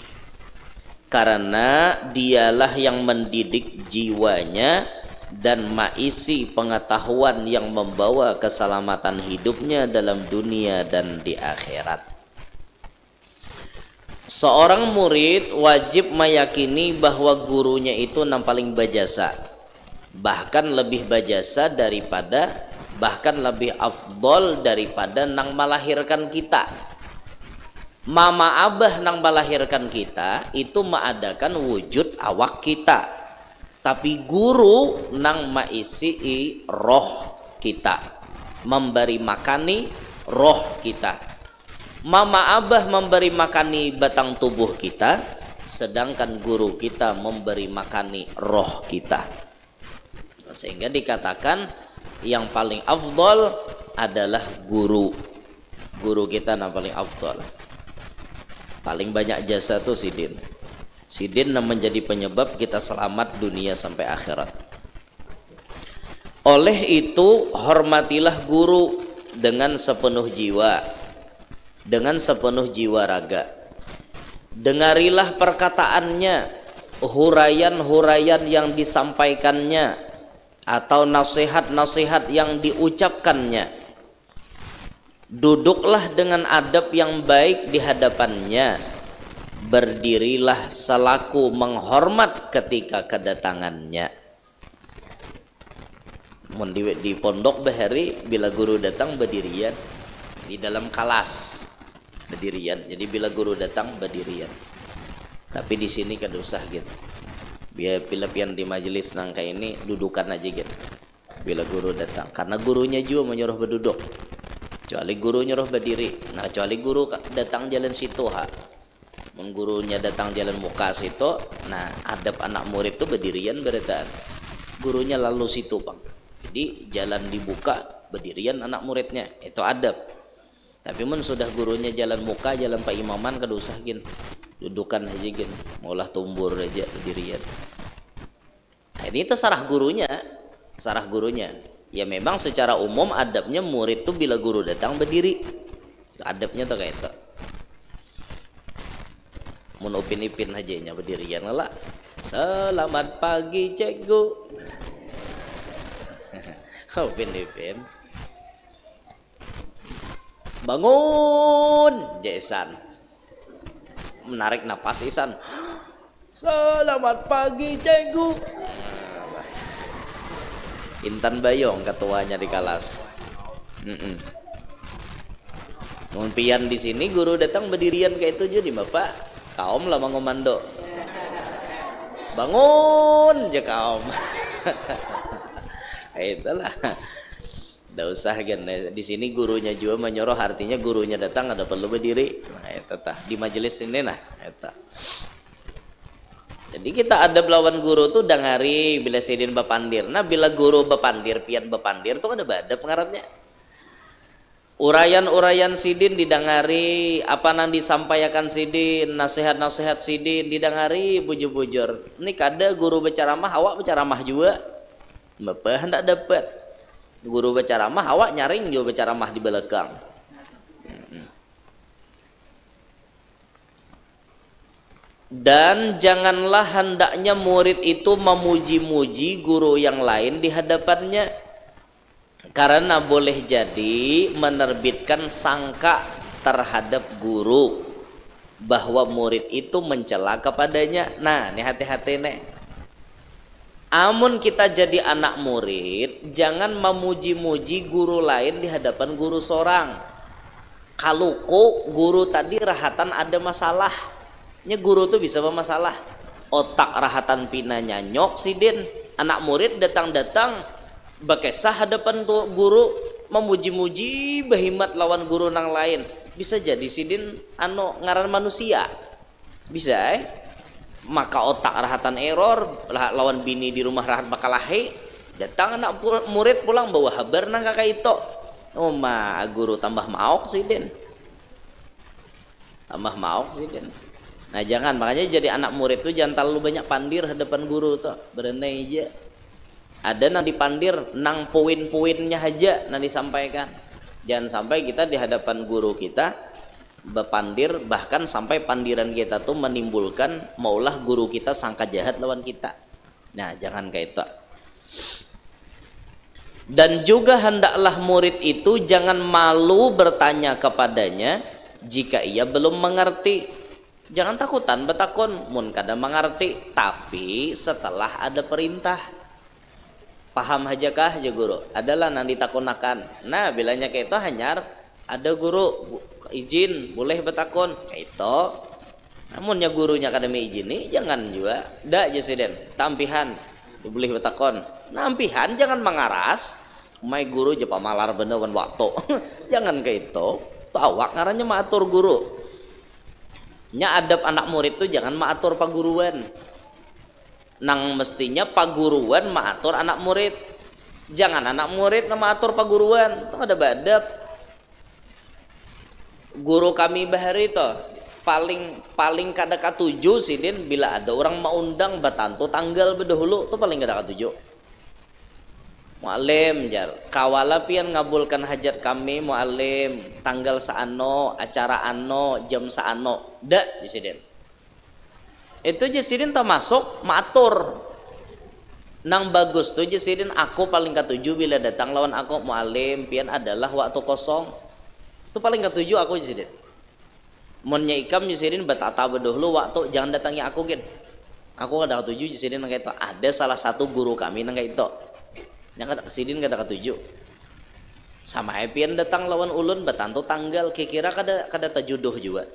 karena dialah yang mendidik jiwanya dan maisi pengetahuan yang membawa keselamatan hidupnya dalam dunia dan di akhirat. Seorang murid wajib meyakini bahwa gurunya itu yang paling berjasa, bahkan lebih berjasa daripada, bahkan lebih afdol daripada nang melahirkan kita. Mama abah nang melahirkan kita itu mengadakan wujud awak kita, tapi guru nang maisi roh kita, memberi makani roh kita. Mama abah memberi makani batang tubuh kita, sedangkan guru kita memberi makani roh kita. Sehingga dikatakan yang paling afdol adalah guru kita yang paling afdol. Paling banyak jasa tuh sidin yang menjadi penyebab kita selamat dunia sampai akhirat. Oleh itu hormatilah guru dengan sepenuh jiwa, dengan sepenuh jiwa raga. Dengarilah perkataannya, huraian-huraian yang disampaikannya, atau nasihat-nasihat yang diucapkannya. Duduklah dengan adab yang baik di hadapannya. Berdirilah selaku menghormat ketika kedatangannya. Di pondok bahari bila guru datang berdirian, di dalam kelas berdirian. Jadi bila guru datang berdirian. Tapi di sini kada usah gitu. Biar bila pian di majelis nangka ini dudukan aja gitu. Bila guru datang, karena gurunya juga menyuruh berduduk. Kecuali guru nyuruh berdiri. Nah kecuali guru datang jalan situ gurunya datang jalan muka situ, nah adab anak murid itu berdirian beretaan. Gurunya lalu situ bang, jadi jalan dibuka berdirian anak muridnya, itu adab. Tapi mun sudah gurunya jalan muka, jalan pak imaman kada usah gin, dudukan aja gin, maulah tumbur aja berdirian. Nah ini terserah gurunya. Ya memang secara umum adabnya murid tuh bila guru datang berdiri, adabnya tuh kayak itu. Mun upin-ipin aja nya berdirian lah. Selamat pagi cikgu. Upin Ipin bangun Jason menarik napas Isan. Selamat pagi Cenggu. Intan Bayong ketuanya di kelas. Pian di sini guru datang berdirian kayak itu jadi bapak kaum lama ngomando. Bangun aja kaum. Itulah. Tidak usah kan di sini gurunya juga menyuruh artinya gurunya datang ada perlu berdiri. Nah, itu tah di majelis ini nah eta. Jadi kita ada lawan guru tuh dangari bila sidin bapandir. Nah bila guru bapandir pian bapandir tuh ada bada pengaratnya. Urayan-urayan sidin didangari, apa nang disampaikan sidin, nasihat-nasihat sidin didangari bujur-bujur. Ini kada guru berceramah awak berceramah juga. Bapak hendak dapat. Guru berceramah awak nyaring juga berceramah di belakang. Dan janganlah hendaknya murid itu memuji-muji guru yang lain di hadapannya, karena boleh jadi menerbitkan sangka terhadap guru bahwa murid itu mencela kepadanya. Nah ini hati-hati nih. Amun kita jadi anak murid, jangan memuji-muji guru lain di hadapan guru seorang. Kalau kok guru tadi rahatan ada masalah, guru tuh bisa bermasalah. Otak rahatan pina nyanyok sidin, anak murid datang-datang bekesah hadapan tuh guru memuji-muji behimat lawan guru nang lain. Bisa jadi sidin ngaran manusia. Bisa maka otak rahatan error lawan bini di rumah rahat bakalahe datang anak murid pulang bawa habar nang kakak itu guru tambah maok sidin nah jangan makanya jadi anak murid tuh jangan terlalu banyak pandir hadapan guru tuh berenai aja ada nang dipandir nang poin-poinnya aja nang disampaikan jangan sampai kita di hadapan guru kita bepandir bahkan sampai pandiran kita tuh menimbulkan maulah guru kita sangka jahat lawan kita. Nah jangan kayak itu. Dan juga hendaklah murid itu jangan malu bertanya kepadanya jika ia belum mengerti. Jangan takutan betakun mun kada mengerti tapi setelah ada perintah. Paham aja kah ya guru? Adalah nang ditakunakan. Nah bilanya kayak itu hanyar ada guru izin boleh betakon kayak itu namun ya gurunya akademi izin nih jangan juga dak jesiden tampihan boleh betakon nampihan jangan mengaras mai guru je pamalar bener wan waktu jangan kayak itu tawak ngarannya maatur guru nya adab anak murid tuh jangan maatur paguruan nang mestinya paguruan maatur anak murid jangan anak murid maatur paguruan itu ada badab. Guru kami bahari itu paling kada katuju sidin bila ada orang mau undang batantu tanggal bedahulu tuh paling kada katuju. Mualim jar kawala pian ngabulkan hajat kami mualim tanggal saano acara ano jam saano dak sidin. Itu sidin termasuk matur. Nang bagus tuh sidin aku paling katuju bila datang lawan aku mualim pian adalah waktu kosong. Itu paling ketujuh aku jisidin monnya ikam jisidin batata bedahulu waktu jangan datangi aku gen aku ada ketujuh jisidin nang itu ada salah satu guru kami nang itu yang kada sidin kada ketujuh sama epian datang lawan ulun batantu tanggal kira kada tajuduh juga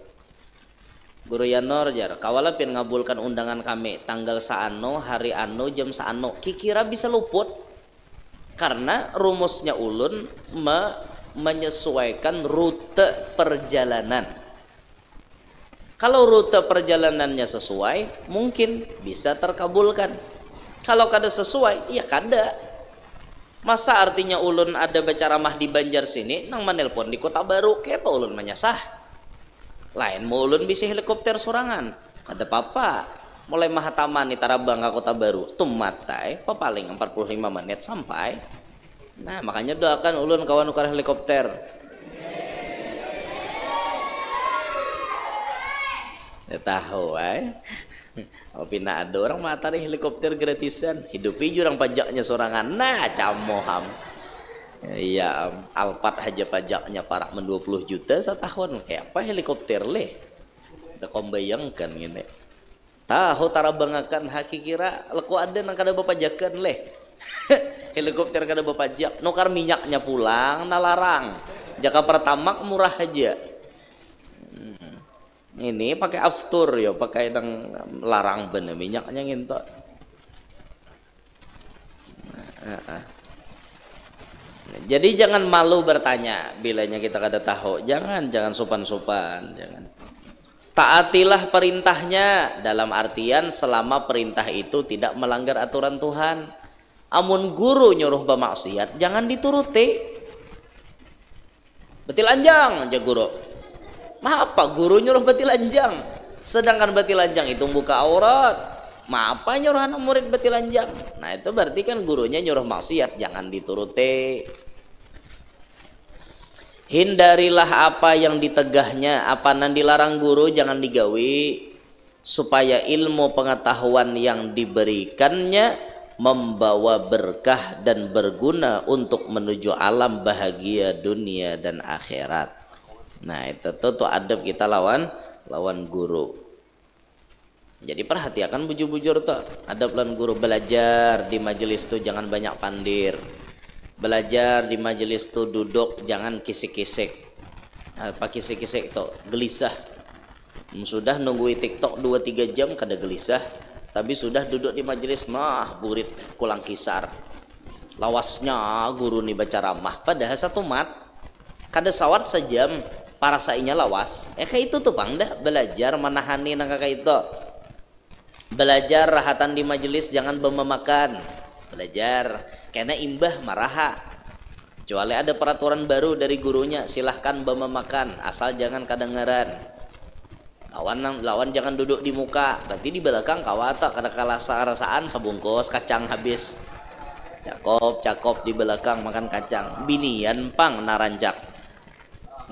guru Yanor jar kawala pian ngabulkan undangan kami tanggal saano hari ano jam saano kira bisa luput karena rumusnya ulun menyesuaikan rute perjalanan. Kalau rute perjalanannya sesuai, mungkin bisa terkabulkan. Kalau kada sesuai, ya kada. Masa artinya ulun ada bacaramah di Banjar sini, nang menelpon di Kota Baru, kayak apa ulun menyasah? Lain mau ulun bisa helikopter sorangan, kada apa-apa. Mulai Mahataman di Tarabang ke Kota Baru, tumatai, paling 45 menit sampai. Nah makanya doakan ulun kawan ukar helikopter. Ya tahu Opina ada orang matahari helikopter gratisan hidupi jurang pajaknya sorangan nah camoham Iya, Alphard aja pajaknya parak 20 juta setahun. Kayak apa helikopter leh? Udah kau bayangkan gini. Tahu tarabangakan haki kira leku ada nang kada bapajakan leh. Helikopter kada bapajak. Nukar minyaknya pulang nalarang. Jaka pertama murah aja. Ini pakai aftur ya, pakai nang larang bener minyaknya ngintok. Jadi jangan malu bertanya bilanya kita kada tahu. Jangan sopan-sopan, jangan. Taatilah perintahnya dalam artian selama perintah itu tidak melanggar aturan Tuhan. Amun guru nyuruh bermaksiat jangan dituruti. Betil anjang aja guru. Apa guru nyuruh betil anjang? Sedangkan betil anjang itu buka aurat. Apa nyuruh anak murid betil anjang? Nah itu berarti kan gurunya nyuruh maksiat, jangan dituruti. Hindarilah apa yang ditegahnya, apa nan dilarang guru jangan digawi, supaya ilmu pengetahuan yang diberikannya membawa berkah dan berguna untuk menuju alam bahagia dunia dan akhirat. Nah itu tuh adab kita lawan guru. Jadi perhatikan bujur-bujur tuh adab lawan guru. Belajar di majelis tuh jangan banyak pandir. Belajar di majelis tuh duduk jangan kisik-kisik. Apa kisik-kisik tuh gelisah. Sudah nunggu TikTok 2-3 jam kada gelisah, tapi sudah duduk di majelis mah burit kulang kisar. Lawasnya guru nih baca ramah padahal satu mat kada sawat sejam para sainya lawas. Kayak itu tuh Bang dah belajar menahani nang kayak itu. Belajar rahatan di majelis jangan memakan. Belajar karena imbah maraha. Kecuali ada peraturan baru dari gurunya, silahkan memakan asal jangan kedengaran. Lawan jangan duduk di muka, berarti di belakang kawata kada kalah rasaan sebungkus kacang habis. Cakop di belakang makan kacang. Binian pang narancak.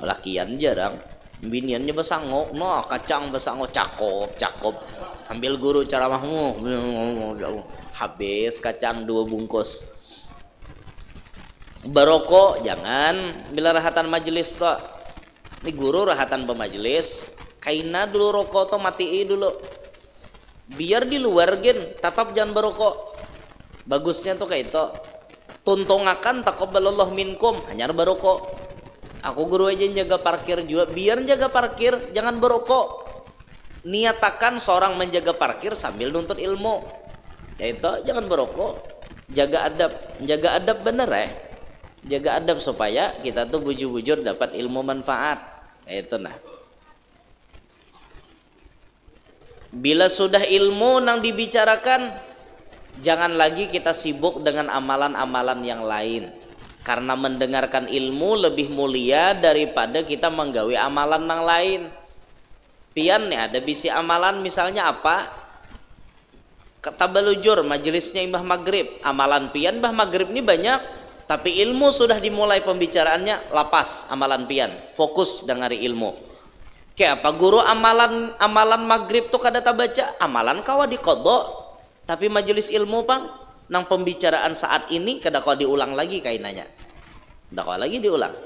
Lakian jarang. Biniannya besangok, no kacang besangok cakop. Ambil guru ceramahmu habis kacang 2 bungkus. Barokok jangan bila rahatan majelis kok. Ini guru rahatan pemajelis kaina dulu rokok to matii dulu. Biar di luar gen tetap jangan barokok. Bagusnya tuh kayak itu. Tuntungakan taqabbalallahu minkum hanya barokok. Aku guru aja jaga parkir juga, biar jaga parkir jangan barokok. Niatakan seorang menjaga parkir sambil nuntut ilmu. Itu jangan berokok. Jaga adab bener ya. Jaga adab supaya kita tuh bujur-bujur dapat ilmu manfaat. Itu nah. Bila sudah ilmu nang dibicarakan, jangan lagi kita sibuk dengan amalan-amalan yang lain. Karena mendengarkan ilmu lebih mulia daripada kita menggawe amalan nang lain. Pian nih ada bisi amalan misalnya apa? Kata belujur majelisnya imbah maghrib. Amalan pian bah maghrib ini banyak, tapi ilmu sudah dimulai pembicaraannya lapas amalan pian. Fokus dengari ilmu. Kayak apa guru amalan maghrib tuh kada baca, amalan kawa dikodok, tapi majelis ilmu pang nang pembicaraan saat ini kada kawa diulang lagi kainanya. Kada kawa lagi diulang.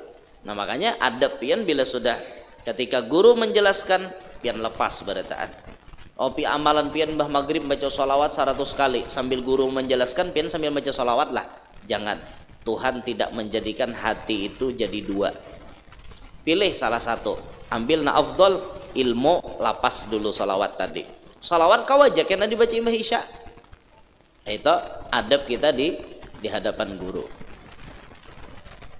Nah makanya adab pian bila sudah ketika guru menjelaskan pian lepas berataan. Pi amalan pian bah maghrib baca sholawat 100 kali sambil guru menjelaskan pian sambil baca sholawat lah. Jangan. Tuhan tidak menjadikan hati itu jadi 2. Pilih salah satu. Ambil na afdol ilmu, lapas dulu sholawat tadi. Sholawat kawaja kena dibaca imbah isya. Itu adab kita di hadapan guru.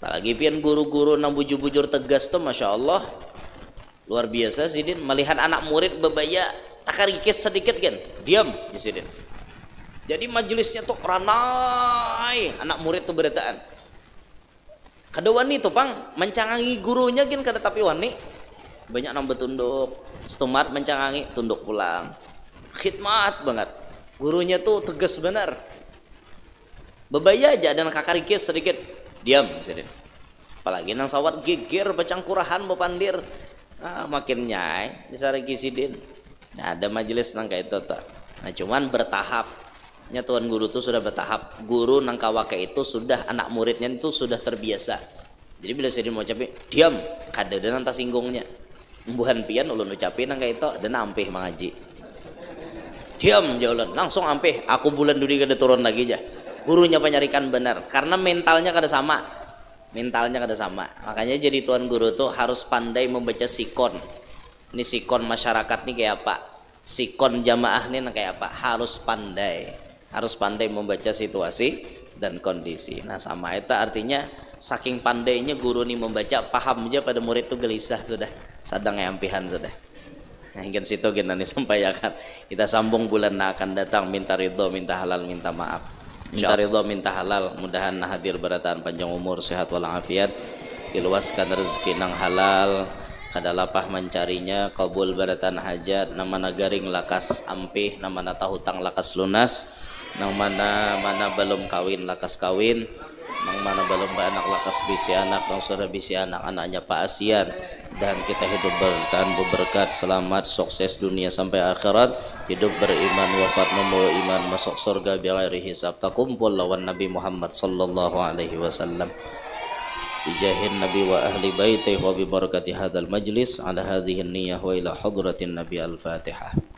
Apalagi pian guru-guru nang bujur-bujur tegas tuh masya Allah. Luar biasa Sidin, melihat anak murid bebaya takarikis sedikit kan, diam ya Sidin. Jadi majelisnya tuh ranai, anak murid tuh berataan. Kada wani tuh pang mencangangi gurunya kan kada tapi wani. Banyak nang betunduk, setumat mencangangi, tunduk pulang. Khidmat banget. Gurunya tuh tegas benar. Bebaya aja dan kakarikis sedikit, diam ya Sidin. Apalagi nang sawat geger bacang kurahan bepandir. Makin nyai bisa Sidin. Nah, ada majelis nang kayak itu tuh. Nah cuman bertahap. nya tuan guru tuh sudah bertahap. Guru nang kawake itu sudah anak muridnya itu sudah terbiasa. Jadi bila saya mau ucapin diam, kada dan nanti singgungnya. Buhan pian ulun ucapin nang kayak itu dan ampih mengaji. Diam jalan langsung ampih. Aku bulan duri kada turun lagi aja. Gurunya penyarikan benar karena mentalnya kada sama. Mentalnya kada sama. Makanya jadi tuan guru tuh harus pandai membaca sikon. Ini sikon masyarakat nih kayak apa? Sikon jamaah nih kayak apa? Harus pandai membaca situasi dan kondisi. Nah sama itu artinya saking pandainya guru nih membaca, paham aja pada murid tuh gelisah sudah, sadang ampihan sudah. Nah, ingin situ kita nih sampaikan. Kita sambung bulan akan datang, minta ridho, minta halal, minta maaf. Minta ridho, minta halal, mudahan hadir berataan panjang umur, sehat walafiat, diluaskan rezeki nang halal, kada lapah mencarinya, kabul barataan hajat, namana garing lakas ampih, namana tahutang lakas lunas, nang mana belum kawin lakas kawin, nang mana belum beranak lakas bisi anak, nang sudah bisi anak anaknya Pak Asian, dan kita hidup bertahan berberkat, selamat, sukses dunia sampai akhirat, hidup beriman, wafat membawa iman, masuk surga bighairi hisab, takumpul lawan Nabi Muhammad sallallahu alaihi wasallam. Bijahin Nabi wa ahli baitih wa bi barakati hadzal majlis ala hadhihi niyyah wa ila hadratin Nabi al-Fatihah.